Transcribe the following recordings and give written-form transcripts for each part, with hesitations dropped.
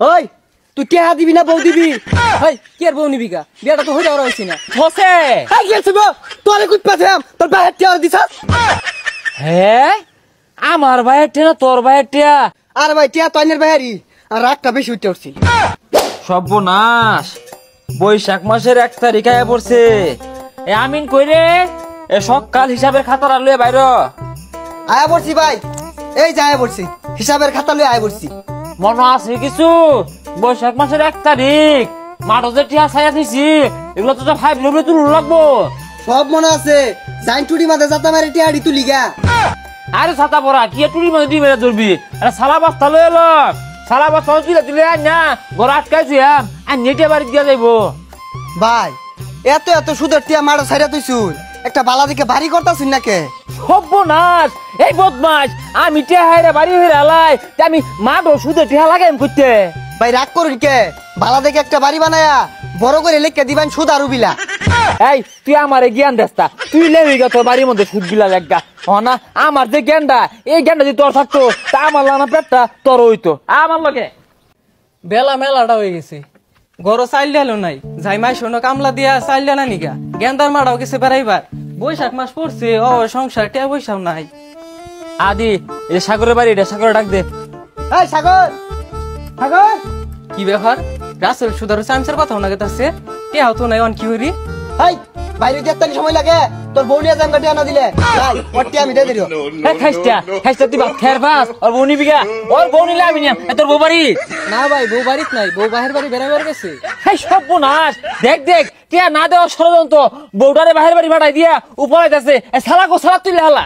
ওই তুই টিয়া দিবি না বউ দিবি? ভাই কি আর বউ নিবি গা, বিয়াটা তো হয়ে যাওয়ার হয়েছি না। হসে এই গেছিস তোরে কুছ পাছাম তোর ভাই টিয়া দিছাস। হ্যাঁ আমার ভাইয়ের টিয়া না তোর ভাইয়ের টিয়া? আর ভাই টিয়া তয়নের ভাইয়ারি আর রাগটা বেশি উঠে উঠছি। সর্বনাশ, বৈশাখ মাসের 1 তারিখ আয়া পড়ছে। এ আমিন কই রে? এ সকাল হিসাবের খাতাটা লয়ে বাইর। আয়া পড়ছি ভাই, এই যে আয়া পড়ছি, হিসাবের খাতা লয়ে আয়া পড়ছি। মনে আছে কিছু? বৈশাখ মাসের 1 তারিখ মাঠে যে টিয়া ছায়া দিছি, এগুলো তো 5 নম্বরে তুলে লাগবো। সব মনে আছে, জাইন টুডি মাঝে যাতা মারি টিয়াড়ি তুলি গা। আরে ছাতা পড়া কি টুরি মাঝে দিয়ে মেরে ধরবি? আরে সালা বস্তা লয়ে এলো, সালা বস্তা তুলে তুলে আন না, ঘর আটকাইছি আর নেটে বাড়ি দিয়া যাইবো। ভাই এত এত সুদের টিয়া মারা ছাইরা তুইছুন, একটা বালা দিকে বাড়ি করতাছুন নাকে? সর্বনাশ, এই বদমাস, আমি টিয়া হাইরা বাড়ি হইরা আলাই, আমি মাঠ ওষুধে টিয়া লাগাইম করতে। ভাই রাগ করুন কে, বালা দেখে একটা বাড়ি বানায়া বড় করে লিখে দিবেন সুদ আর উবিলা। এই তুই আমারে জ্ঞান দেস্তা, তুই লেবি গা তোর বাড়ির মধ্যে সুদ গিলা লাগা। না আমার যে জ্ঞানটা, এই জ্ঞানটা যদি তোর থাকতো তা আমার লানা পেটটা তোর হইতো। আমার লগে বেলা মেলাটা হয়ে গেছে, গরো চাইল ডালো নাই, যাই মাই শোনো কামলা দিয়া চাইল ডানা নিগা, গেন্দার মারাও গেছে বেড়াইবার। বৈশাখ মাস পড়ছে, ও সংসার টিয়া পয়সাও নাই। আদি এই সাগরের বাড়ি, এটা সাগরে ডাক দে। এই সাগর, সাগর কি ব্যাপার? রাসেল সুদার চামচের কথা না গেতাছে, টিয়াও তো নাই, অন কি হইরি? এই বাইরে যেতে সময় লাগে, তোর বউ নিয়ে যাম টিয়া না দিলে ভাই ওর টিয়া আমি দিয়ে দিও। খাইস্তা খাইস্তা তুই বাপ খের বাস, ওর বউ নিবি গা? ওর বউ নিলে আমি নিয়াম, তোর বউ বাড়ি না ভাই, বউ বাড়িত নাই, বউ বাহির বাড়ি বেড়াইবার গেছে। এই সর্বনাশ, দেখ দেখ টিয়া না দেওয়ার ষড়যন্ত্র, বউটারে বাহির বাড়ি পাঠাই দিয়া উপরে যাচ্ছে। সালা গো সালা তুই হালা।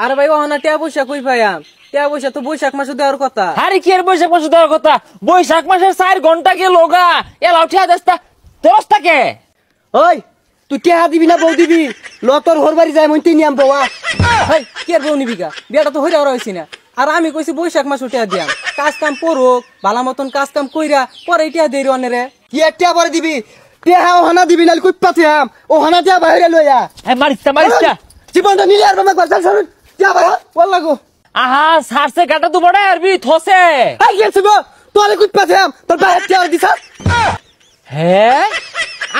আরে ভাই ওহানা টিয়া পয়সা কই পাইয়াম? টিয়া পয়সা তো বৈশাখ মাসে দেওয়ার কথা। আরে কি আর বৈশাখ মাসে দেওয়ার কথা? বৈশাখ মাসের 4 ঘন্টা গেল গা, এলা উঠিয়া দেস্তা দোষ থাকে। ওই তুই টিয়া দিবি না বউ দিবি? ল তোর ঘর বাড়ি যায় মইতে নিয়াম বউয়া। ভাই কি আর বউ নিবি গা, বিয়াটা তো হয়ে যাওয়ার হয়েছি না। আর আমি কইছি বৈশাখ মাস টিয়া দিয়াম, কাজ কাম পড়ুক, ভালা মতন কাজ কাম কইরা পরে টিয়া দেই রে। কি আর টিয়া পরে দিবি? টিয়া ওহানা দিবি না কুপ পাছাম, ওহানা টিয়া বাইরে লইয়া। এই মারিস্তা মারিস্তা জীবনটা নিলে আর বাবা গজাল সরুন টিয়া ভাই বল গো। আহা সারসে কাটা তো বড় আরবি থসে। এই গেছিস তোরে কুপ পাছাম, তোর ভাই টিয়া দিছাস। হ্যাঁ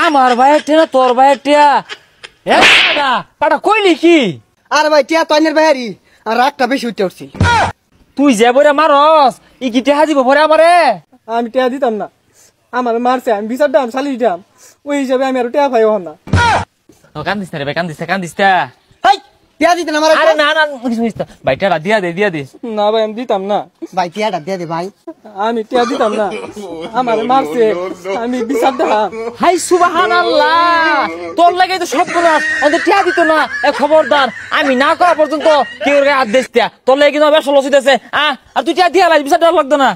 আমার ভাইয়ের টিয়া না তোর ভাইয়ের টিয়া? এ না পাটা কইলি কি? আর ভাই টিয়া তয়নের ভাইয়ারি আর রাগটা বেশি উঠে উঠছি। তুই যে বইরা মারস, ই কি টিয়া দিব পরে আমারে? আমি টিয়া দিতাম না, আমার মারছে, আমি বিচার দাম সালিশ দাম, ওই হিসাবে আমি আর টিয়া পাই না। কান্দিস না রে ভাই, কান্দিস কান্দিস। এই টিয়া দিতে না আমার। আরে না না কিছু না ভাই, টিয়াটা দিয়া দে দিয়া দে। না ভাই আমি দিতাম না, ভাই টিয়াটা দিয়ে দে ভাই। আমি টিয়া দিতাম না, আমার মারছে, আমি বিচার দাম। হাই সুবহানাল্লাহ, তোর লাগে তো সব গুলো ওদের টিয়া দিত না। এ খবরদার, আমি না করা পর্যন্ত কেউ হাত দিস টিয়া, তোর লাগে কিন্তু বেশ লস হইতেছে। আর তুই টিয়া দিয়া লাই, বিচার দেওয়ার লাগতো না।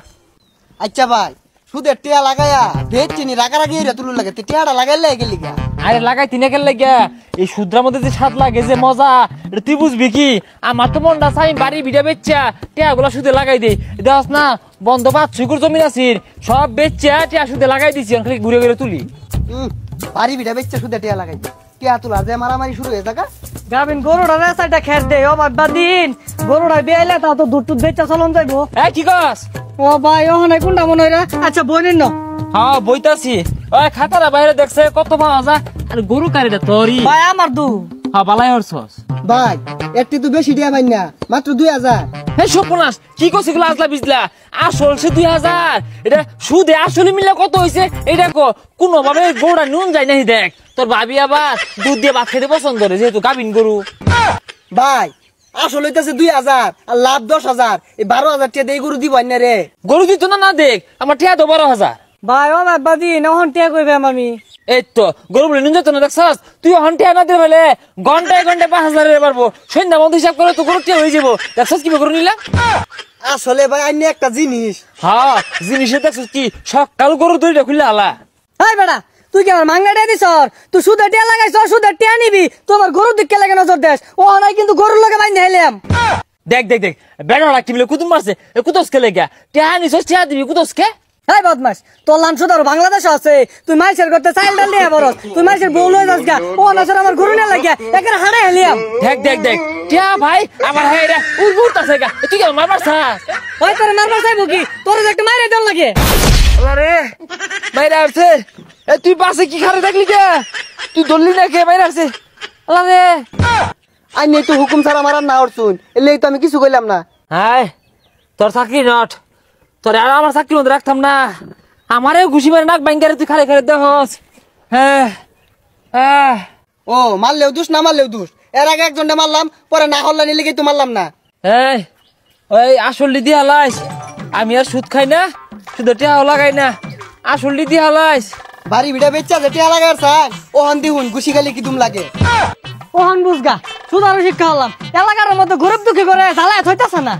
আচ্ছা ভাই সুদের টিয়া লাগায়া ভেজ চিনি রাগারাগি তুলু লাগে, টিয়াটা লাগাইলে গেলি গা। আরে লাগাই তিনে কেন লাগিয়া, এই সুদ্রার মধ্যে যে স্বাদ লাগে যে মজা, এটা তুই বুঝবি কি? আমার তো মনটা চাই বাড়ি ভিটা বেচা টিয়া গুলা সুদে লাগাই দে। দেখ না বন্ধ 5-6 জমিন আছে, সব বেচা টিয়া সুদে লাগাই দিছি, খালি ঘুরে ঘুরে তুলি। বাড়ি ভিটা বেচা সুদে টিয়া লাগাই টিয়া তুলা যে মারামারি শুরু হয়ে থাকা। গাবিন গরুটা রেসাইটা খের দে, ও বাবা দিন গরুটা বেয়াইলে তা তো দূর টুর বেচা চলন যাইবো। এই কি কস? ও ভাই ওখানে কোনটা মনে হয়? আচ্ছা বইনেন না। হ্যাঁ বইতাছি। ওই খাতাটা বাইরে দেখছে কত পাওয়া যায়। আর গরু কারিটা তোরই ভাই আমার দু। হ্যাঁ বালাই হরছস ভাই একটি তো বেশি টিয়া ভাই না, মাত্র 2000। এই সর্বনাশ, কি কইছিস এগুলো আজলা বিজলা? আসল সে 2000, এটা সুদে আসলে মিলে কত হইছে এটা কো? কোনোভাবে গরুটা নুন যায় নাই। দেখ তোর ভাবি আবার দুধ দিয়ে ভাত খেতে পছন্দ করে, যেহেতু গাভিন গরু। ভাই আসল হইতেছে 2000 আর লাভ 10000, এই 12000 টিয়া দিয়ে গরু দিব না রে। গরু দিত না না, দেখ আমার টিয়া তো 12,000। ভাই ও বাবা দিন ওহন টিয়া কইবাম আমি। এই তো গরু বলে নুন যেত না, দেখছস? তুই হন্টিয়া না দিয়ে বলে ঘন্টায় ঘন্টায় 5000 পারবো, সন্ধ্যা বন্ধ হিসাব করে তো গরু টিয়া হয়ে যাবো। দেখছস কি গরু নিলাম? আসলে ভাই আইনি একটা জিনিস। হ্যাঁ জিনিসে দেখছস কি সকাল গরু দড়িটা খুললে আলা। হাই বেটা তুই কি আমার মাংনা টিয়া দিছ? তুই সুদে টিয়া লাগাইছ, সুদে টিয়া নিবি, তোমার গরুর দিকে লাগে নজর দেশ। ও নাই কিন্তু গরুর লগে বাইন্ধে হেলাম। দেখ দেখ দেখ বেড়া কি বলে কুতুম মারছে, কুতস কে লেগা টিয়া নিছস, টিয়া দিবি কুতস কে? হাই বদমাস, তোর লান সুদার বাংলাদেশ আছে, তুই মাইসের করতে চাইল ডাল নিয়ে বরস, তুই মাইসের বউ লয়ে যাস গা। ও নাসর আমার গরু না লাগিয়া একের হাড়ে হেলিয়াম। দেখ দেখ দেখ টিয়া ভাই আমার হেরা উড়তাছে গা, তুই কি মারবার ছাস? ওই তোর মারবার চাইবো কি? তোর একটা মাইরে দেন লাগে। আরে বাইরে আসছে এ তুই পাশে কি খারে দেখলি কে তুই ধরলি না কে বাইরে আসছে আরে আই নেই তো হুকুম ছাড়া আমার আর না শুন এলেই তো আমি কিছু কইলাম না। হাই তোর চাকরি নট তোর আর আমার চাকরি মধ্যে রাখতাম না আমারে ঘুষি মারে নাক ব্যাংকারে তুই খারে খারে দেখস হ্যাঁ হ্যাঁ ও মারলেও দোষ না মারলেও দোষ, এর আগে একজনটা মারলাম পরে না হল্লা নিলে তো মারলাম না। এই ওই আসল দিদি হালাইস আমি আর সুদ খাই না শুধু টেহাও লাগাই না আসল দিদি হালাইস বাড়ি ভিড়া বেচা যে টিয়া লাগার চান ও হন্দি হুন গুছি খালি কি দুম লাগে। ওহান বুঝগা সুদারও শিক্ষা হলাম এলাকার মধ্যে গরিব দুঃখী করে জ্বালায় থইতাছে না।